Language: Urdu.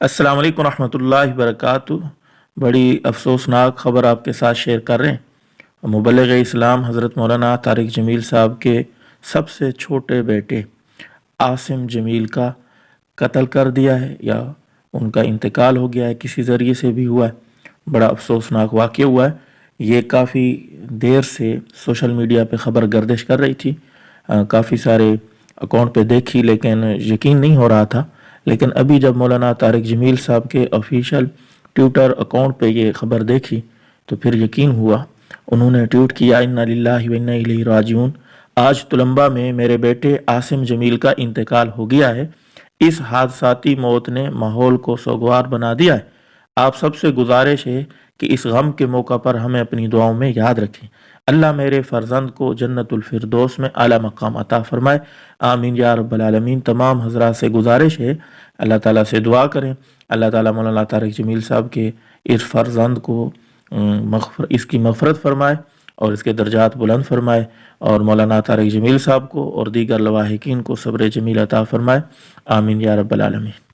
السلام علیکم ورحمۃ اللہ وبرکاتہ۔ بڑی افسوسناک خبر آپ کے ساتھ شیئر کر رہے ہیں۔ مبلغ اسلام حضرت مولانا طارق جمیل صاحب کے سب سے چھوٹے بیٹے عاصم جمیل کا قتل کر دیا ہے، یا ان کا انتقال ہو گیا ہے، کسی ذریعے سے بھی ہوا ہے۔ بڑا افسوسناک واقعہ ہوا ہے۔ یہ کافی دیر سے سوشل میڈیا پہ خبر گردش کر رہی تھی، کافی سارے اکاؤنٹ پہ دیکھی، لیکن یقین نہیں ہو رہا تھا۔ لیکن ابھی جب مولانا طارق جمیل صاحب کے آفیشیل ٹویٹر اکاؤنٹ پہ یہ خبر دیکھی تو پھر یقین ہوا۔ انہوں نے ٹویٹ کیا، انا للہ و انا الیہ راجعون، آج تلمبہ میں میرے بیٹے عاصم جمیل کا انتقال ہو گیا ہے۔ اس حادثاتی موت نے ماحول کو سوگوار بنا دیا ہے۔ آپ سب سے گزارش ہے کہ اس غم کے موقع پر ہمیں اپنی دعاؤں میں یاد رکھیں۔ اللہ میرے فرزند کو جنت الفردوس میں اعلیٰ مقام عطا فرمائے، آمین یا رب العالمین۔ تمام حضرات سے گزارش ہے اللہ تعالیٰ سے دعا کریں، اللہ تعالیٰ مولانا طارق جمیل صاحب کے اس فرزند کو اس کی مغفرت فرمائے اور اس کے درجات بلند فرمائے، اور مولانا طارق جمیل صاحب کو اور دیگر لواحقین کو صبر جمیل عطا فرمائے، آمین یا رب العالمین۔